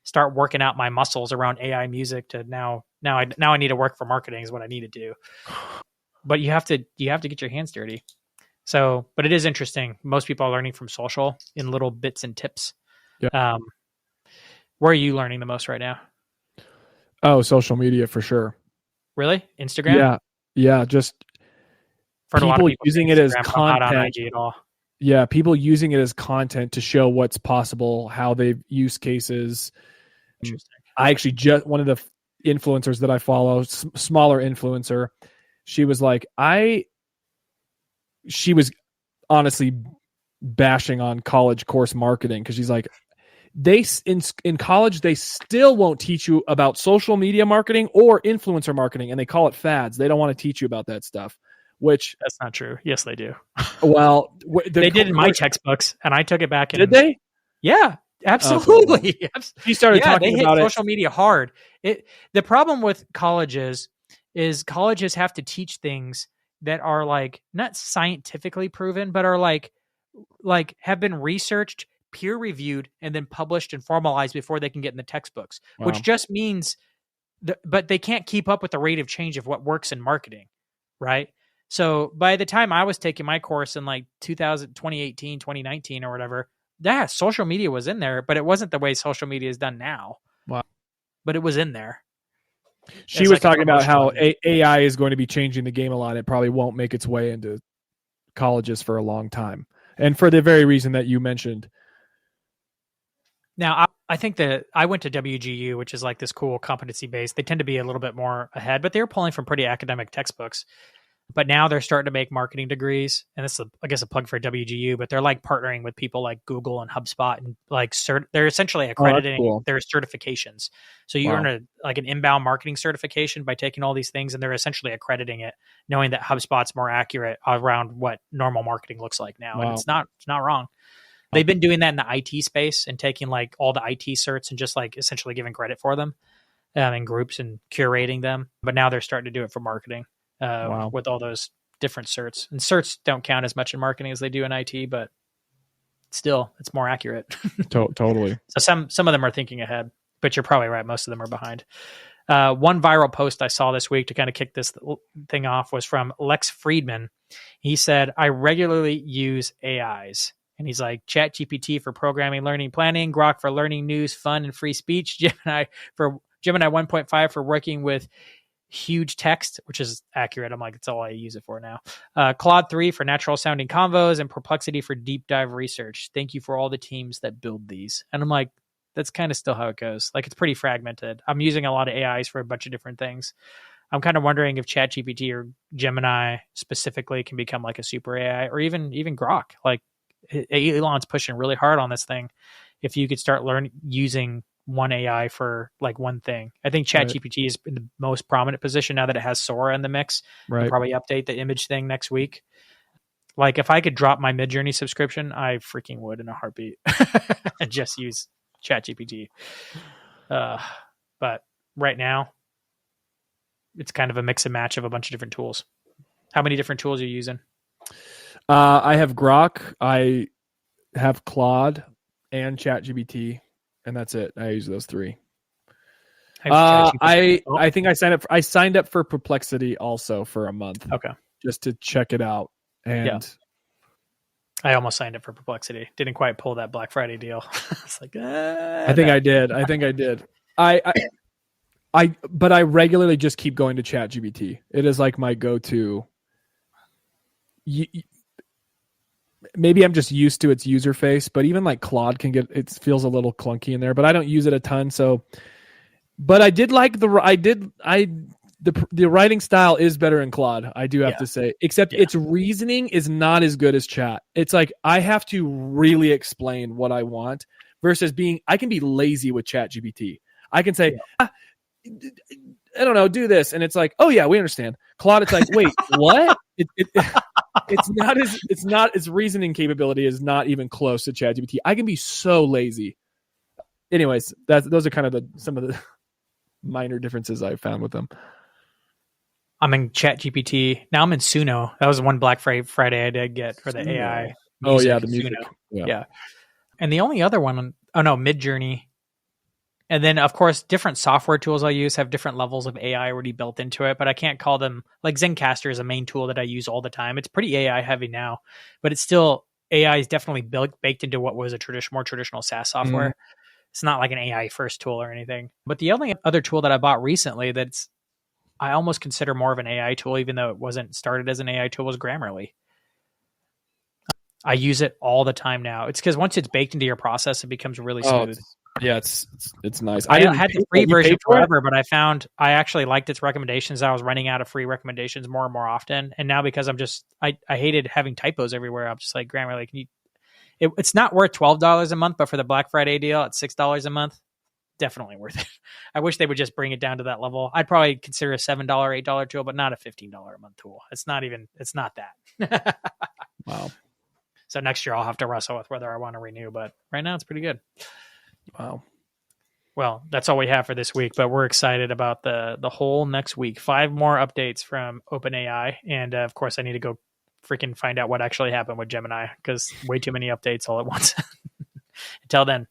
[SPEAKER 1] start working out my muscles around AI music to now I need to work for marketing is what I need to do. But you have to get your hands dirty. So, but it is interesting. Most people are learning from social in little bits and tips.
[SPEAKER 2] Yeah.
[SPEAKER 1] Where are you learning the most right now?
[SPEAKER 2] Oh, social media for sure.
[SPEAKER 1] Really? Instagram?
[SPEAKER 2] Yeah. Just
[SPEAKER 1] for
[SPEAKER 2] people,
[SPEAKER 1] a lot of people
[SPEAKER 2] using it as content.
[SPEAKER 1] Not on IG at all.
[SPEAKER 2] Yeah, people using it as content to show what's possible, how they've use cases.
[SPEAKER 1] Interesting.
[SPEAKER 2] I actually one of the influencers that I follow, smaller influencer, she was like, she was honestly bashing on college course marketing because she's like, in college they still won't teach you about social media marketing or influencer marketing, and they call it fads. They don't want to teach you about that stuff. Which
[SPEAKER 1] that's not true. Yes, they do.
[SPEAKER 2] Well,
[SPEAKER 1] they did in my textbooks, and I took it back.
[SPEAKER 2] Did they?
[SPEAKER 1] Yeah, absolutely.
[SPEAKER 2] He started talking about
[SPEAKER 1] social media hard. The problem with colleges is colleges have to teach things that are like not scientifically proven, but are like have been researched, peer reviewed, and then published and formalized before they can get in the textbooks. Wow. Which just means, but they can't keep up with the rate of change of what works in marketing, right? So by the time I was taking my course in like 2018, 2019 or whatever, social media was in there, but it wasn't the way social media is done now.
[SPEAKER 2] Wow.
[SPEAKER 1] But it was in there.
[SPEAKER 2] She was talking about how AI is going to be changing the game a lot. It probably won't make its way into colleges for a long time. And for the very reason that you mentioned.
[SPEAKER 1] Now, I think that I went to WGU, which is like this cool competency based. They tend to be a little bit more ahead, but they're pulling from pretty academic textbooks. But now they're starting to make marketing degrees, and this is, I guess, a plug for WGU. But they're like partnering with people like Google and HubSpot, and like they're essentially accrediting their certifications. So you earn an inbound marketing certification by taking all these things, and they're essentially accrediting it, knowing that HubSpot's more accurate around what normal marketing looks like now, and it's not wrong. They've been doing that in the IT space and taking like all the IT certs and just like essentially giving credit for them in groups and curating them. But now they're starting to do it for marketing. With all those different certs, and certs don't count as much in marketing as they do in IT, but still it's more accurate.
[SPEAKER 2] Totally.
[SPEAKER 1] So some of them are thinking ahead, but you're probably right. Most of them are behind. One viral post I saw this week to kind of kick this thing off was from Lex Friedman. He said, I regularly use AIs. And he's like, Chat GPT for programming, learning, planning, Grok for learning, news, fun, and free speech, Gemini 1.5 for working with huge text, which is accurate. I'm like, it's all I use it for now. Claude 3 for natural sounding convos, and Perplexity for deep dive research. Thank you for all the teams that build these. And I'm like, that's kind of still how it goes. Like, it's pretty fragmented. I'm using a lot of AIs for a bunch of different things. I'm kind of wondering if Chat GPT or Gemini specifically can become like a super AI, or even Grok. Like, Elon's pushing really hard on this thing. If you could start using one AI for like one thing. I think Chat GPT is in the most prominent position now that it has Sora in the mix. Right. They'll probably update the image thing next week. Like, if I could drop my Midjourney subscription, I freaking would in a heartbeat and just use Chat GPT. But right now, it's kind of a mix and match of a bunch of different tools. How many different tools are you using?
[SPEAKER 2] I have Grok, I have Claude, and Chat GPT. And that's it. I use those three. I think I signed up for Perplexity also for a month.
[SPEAKER 1] Okay.
[SPEAKER 2] Just to check it out. And
[SPEAKER 1] I almost signed up for Perplexity. Didn't quite pull that Black Friday deal. It's like,
[SPEAKER 2] I think I did. But I regularly just keep going to Chat GPT. It is like my go-to. Maybe I'm just used to its user face, but even like Claude it feels a little clunky in there, but I don't use it a ton. So, but I did like the writing style is better in Claude. I do have to say, except its reasoning is not as good as Chat. It's like, I have to really explain what I want versus I can be lazy with Chat GPT. I can say, I don't know, do this. And it's like, oh yeah, we understand. Claude, it's like, wait, what? It's not its reasoning capability is not even close to ChatGPT. I can be so lazy. Anyways, those are kind of some of the minor differences I've found with them.
[SPEAKER 1] I'm in ChatGPT. Now I'm in Suno. That was one Black Friday I did get for the
[SPEAKER 2] Suno.
[SPEAKER 1] AI.
[SPEAKER 2] Oh yeah, the music.
[SPEAKER 1] Yeah. And the only other one, Midjourney. And then, of course, different software tools I use have different levels of AI already built into it, but I can't call them, like Zencaster is a main tool that I use all the time. It's pretty AI heavy now, but it's still, AI is definitely baked into what was a more traditional SaaS software. Mm-hmm. It's not like an AI first tool or anything. But the only other tool that I bought recently I almost consider more of an AI tool, even though it wasn't started as an AI tool, was Grammarly. I use it all the time now. It's because once it's baked into your process, it becomes really smooth.
[SPEAKER 2] Yeah, it's nice.
[SPEAKER 1] I had the free version forever, but I found I actually liked its recommendations. I was running out of free recommendations more and more often. And now because I hated having typos everywhere, I'm just like, Grammarly, it's not worth $12 a month, but for the Black Friday deal at $6 a month, definitely worth it. I wish they would just bring it down to that level. I'd probably consider a $7, $8 tool, but not a $15 a month tool. It's not that.
[SPEAKER 2] Wow.
[SPEAKER 1] So next year I'll have to wrestle with whether I want to renew, but right now it's pretty good.
[SPEAKER 2] Wow.
[SPEAKER 1] Well, that's all we have for this week, but we're excited about the whole next week. 5 more updates from OpenAI. And of course, I need to go freaking find out what actually happened with Gemini because way too many updates all at once. Until then,